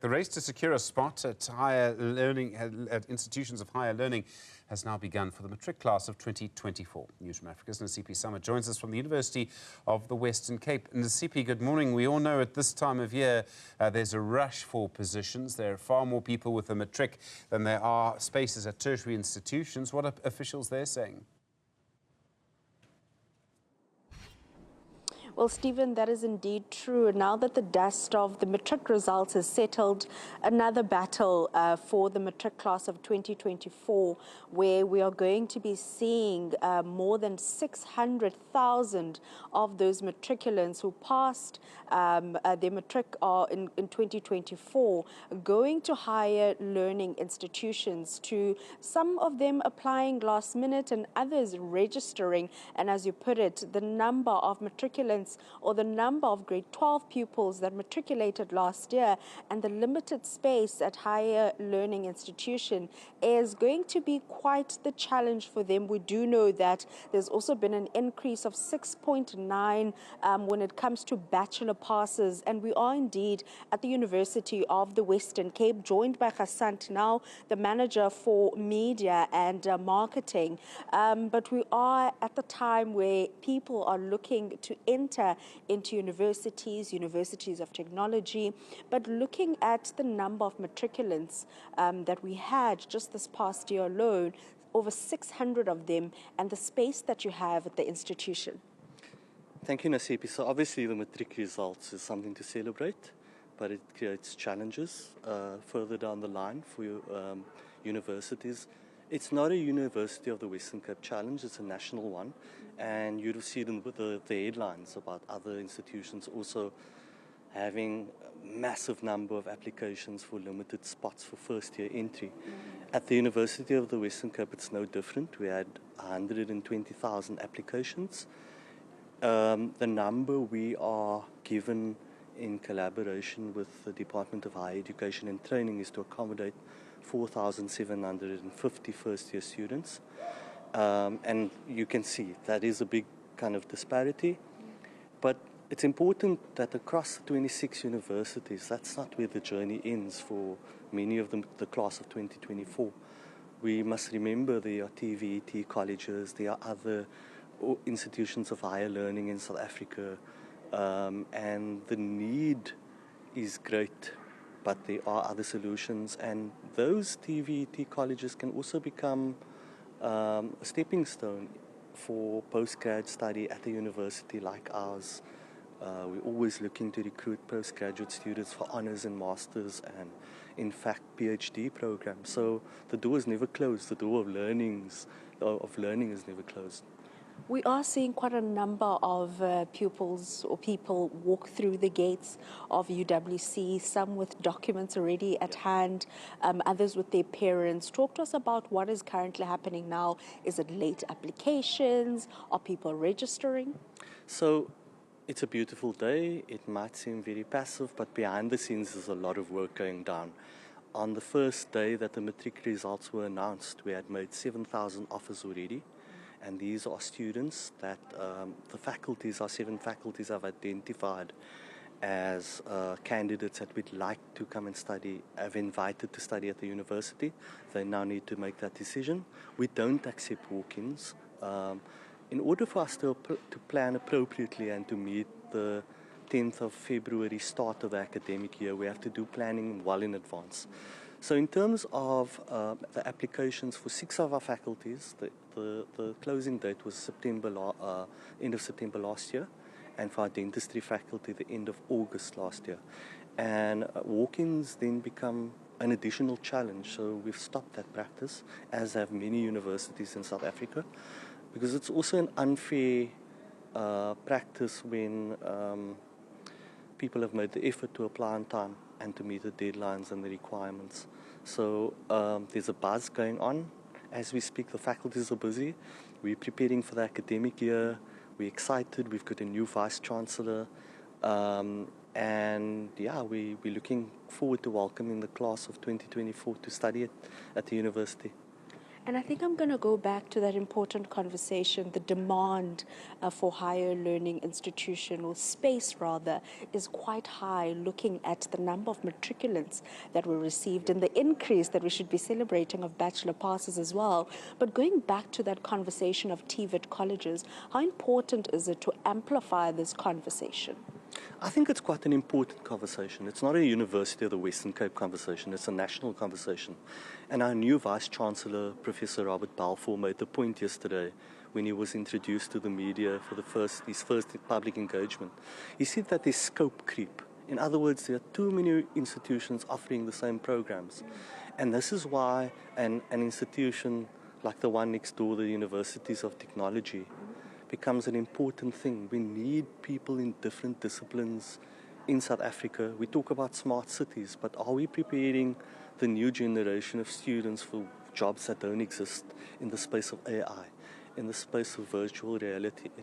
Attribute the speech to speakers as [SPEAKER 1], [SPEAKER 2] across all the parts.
[SPEAKER 1] The race to secure a spot at higher learning at institutions of higher learning has now begun for the matric class of 2024. Newzroom Afrika's Nasiphi Summer joins us from the University of the Western Cape. Nasiphi, good morning. We all know at this time of year there's a rush for positions. There are far more people with a matric than there are spaces at tertiary institutions. What are officials there saying?
[SPEAKER 2] Well, Stephen, that is indeed true. Now that the dust of the matric results has settled, another battle for the matric class of 2024, where we are going to be seeing more than 600,000 of those matriculants who passed their matric in 2024 going to higher learning institutions, to some of them applying last minute and others registering. And as you put it, the number of matriculants or the number of grade 12 pupils that matriculated last year and the limited space at higher learning institution is going to be quite the challenge for them. We do know that there's also been an increase of 6.9 when it comes to bachelor passes, and we are indeed at the University of the Western Cape, joined by Hasant now, the manager for media and marketing. But we are at the time where people are looking to enter into universities of technology, but looking at the number of matriculants that we had just this past year alone, over 600 of them, and the space that you have at the institution.
[SPEAKER 3] Thank you, Nasiphi. So obviously the matric results is something to celebrate, but it creates challenges further down the line for universities. It's not a University of the Western Cape challenge, it's a national one. And you'll see them with the headlines about other institutions also having a massive number of applications for limited spots for first-year entry. At the University of the Western Cape, it's no different. We had 120,000 applications. The number we are given in collaboration with the Department of Higher Education and Training is to accommodate 4,750 first-year students. And you can see that is a big kind of disparity. But it's important that across the 26 universities, that's not where the journey ends for many of them, the class of 2024. We must remember there are TVET colleges, there are other institutions of higher learning in South Africa, and the need is great. But there are other solutions, and those TVET colleges can also become a stepping stone for postgrad study at a university like ours. We're always looking to recruit postgraduate students for honours and masters and, in fact, PhD programs. So the door is never closed. The door of learning is never closed.
[SPEAKER 2] We are seeing quite a number of pupils or people walk through the gates of UWC, some with documents already at hand, others with their parents. Talk to us about what is currently happening now. Is it late applications? Are people registering?
[SPEAKER 3] So it's a beautiful day. It might seem very passive, but behind the scenes there's a lot of work going down. On the first day that the matric results were announced, we had made 7,000 offers already. And these are students that the faculties, our 7 faculties, have identified as candidates that we'd like to come and study, have invited to study at the university. They now need to make that decision. We don't accept walk-ins. In order for us to plan appropriately and to meet the 10th of February start of the academic year, we have to do planning well in advance. So in terms of the applications for 6 of our faculties, the closing date was end of September last year, and for our dentistry faculty, the end of August last year. And walk-ins then become an additional challenge, so we've stopped that practice, as have many universities in South Africa, because it's also an unfair practice when people have made the effort to apply on time and to meet the deadlines and the requirements. So there's a buzz going on. As we speak, the faculties are busy. We're preparing for the academic year. We're excited. We've got a new Vice-Chancellor. And yeah, we're looking forward to welcoming the class of 2024 to study at the university.
[SPEAKER 2] And I think I'm going to go back to that important conversation. The demand for higher learning institution, or space rather, is quite high, looking at the number of matriculants that were received and the increase that we should be celebrating of bachelor passes as well. But going back to that conversation of TVET colleges, how important is it to amplify this conversation?
[SPEAKER 3] I think it's quite an important conversation. It's not a University of the Western Cape conversation, it's a national conversation. And our new Vice-Chancellor, Professor Robert Balfour, made the point yesterday when he was introduced to the media for his first public engagement. He said that there's scope creep. In other words, there are too many institutions offering the same programs. And this is why an institution like the one next door, the Universities of Technology, becomes an important thing. We need people in different disciplines in South Africa. We talk about smart cities, but are we preparing the new generation of students for jobs that don't exist in the space of AI, in the space of virtual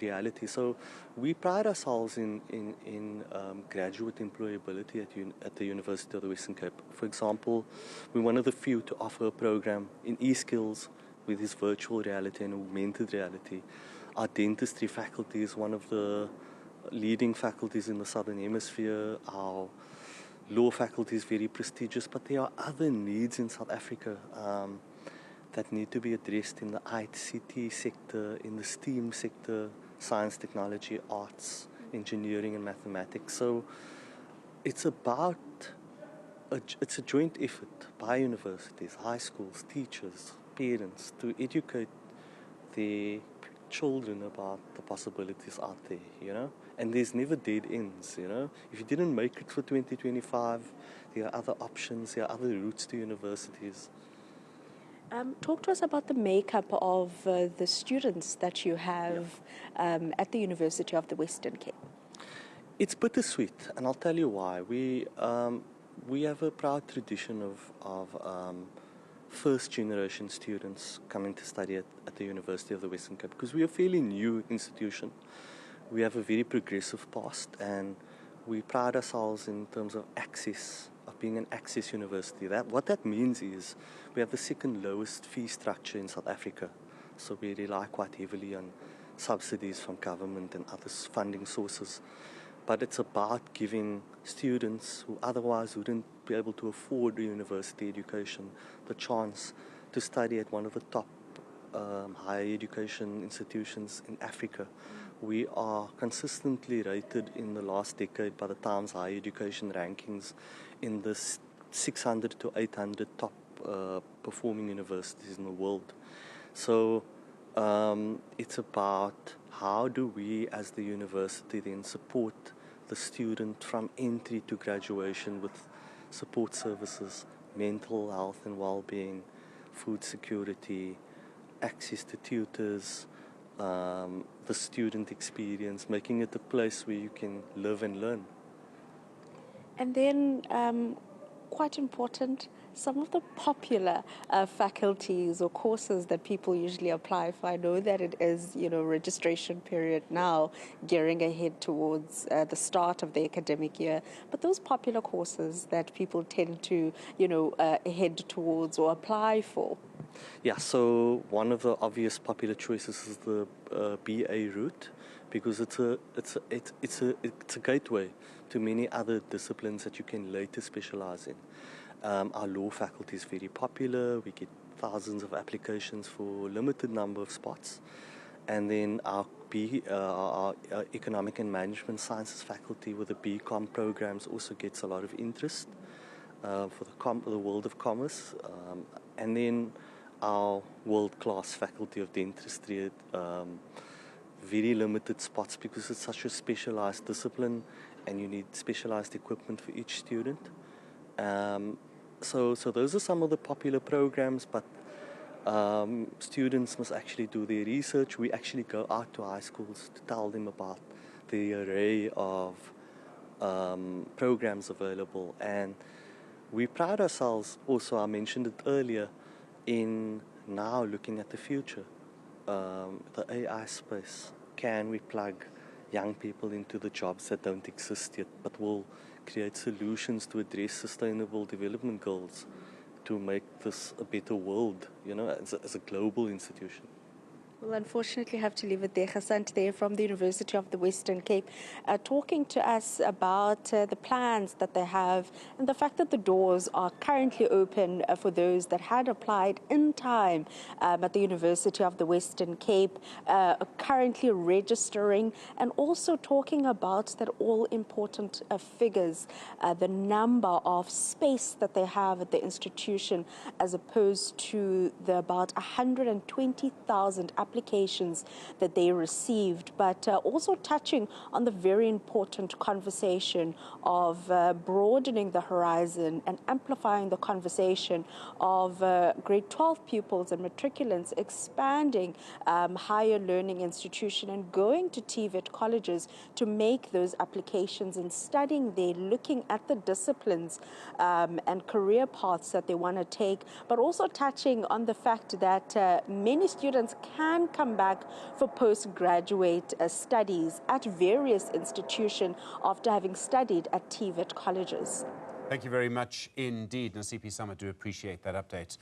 [SPEAKER 3] reality? So we pride ourselves in graduate employability at the University of the Western Cape. For example, we're one of the few to offer a program in e-skills with this virtual reality and augmented reality. Our dentistry faculty is one of the leading faculties in the Southern Hemisphere. Our law faculty is very prestigious, but there are other needs in South Africa that need to be addressed in the ICT sector, in the STEAM sector, science, technology, arts, engineering and mathematics. So it's it's a joint effort by universities, high schools, teachers, parents to educate their children about the possibilities out there, you know, and there's never dead ends, you know. If you didn't make it for 2025, there are other options, there are other routes to universities.
[SPEAKER 2] Talk to us about the makeup of the students that you have at the University of the Western Cape.
[SPEAKER 3] It's bittersweet, and I'll tell you why. We have a proud tradition of first-generation students coming to study at the University of the Western Cape, because we are a fairly new institution. We have a very progressive past, and we pride ourselves in terms of access, of being an access university. What that means is we have the second lowest fee structure in South Africa, so we rely quite heavily on subsidies from government and other funding sources. But it's about giving students who otherwise wouldn't be able to afford a university education the chance to study at one of the top higher education institutions in Africa. We are consistently rated in the last decade by the Times Higher Education rankings in the 600 to 800 top performing universities in the world. So it's about how do we as the university then support the student from entry to graduation with support services, mental health and well-being, food security, access to tutors, the student experience, making it a place where you can live and learn.
[SPEAKER 2] And then, quite important, some of the popular faculties or courses that people usually apply for. I know that it is, registration period now, gearing ahead towards the start of the academic year. But those popular courses that people tend to, head towards or apply for.
[SPEAKER 3] Yeah, so one of the obvious popular choices is the BA route, because it's a gateway to many other disciplines that you can later specialize in. Our law faculty is very popular. We get thousands of applications for a limited number of spots. And then our economic and management sciences faculty with the BCom programs also gets a lot of interest for the world of commerce. And then our world-class faculty of dentistry, very limited spots because it's such a specialized discipline and you need specialized equipment for each student. So those are some of the popular programs, but students must actually do their research. We actually go out to high schools to tell them about the array of programs available. And we pride ourselves also, I mentioned it earlier, in now looking at the future, the AI space. Can we plug young people into the jobs that don't exist yet, but will create solutions to address sustainable development goals? to make this a better world, you know, as a global institution.
[SPEAKER 2] We'll unfortunately have to leave it there. Hasant there from the University of the Western Cape, talking to us about the plans that they have and the fact that the doors are currently open for those that had applied in time at the University of the Western Cape, currently registering, and also talking about that all-important figures, the number of space that they have at the institution as opposed to the about 120,000 applications that they received, but also touching on the very important conversation of broadening the horizon and amplifying the conversation of grade 12 pupils and matriculants expanding higher learning institution and going to TVET colleges to make those applications and studying there, looking at the disciplines and career paths that they want to take, but also touching on the fact that many students can come back for postgraduate studies at various institutions after having studied at TVET colleges.
[SPEAKER 1] Thank you very much indeed, Nasiphi. I do appreciate that update.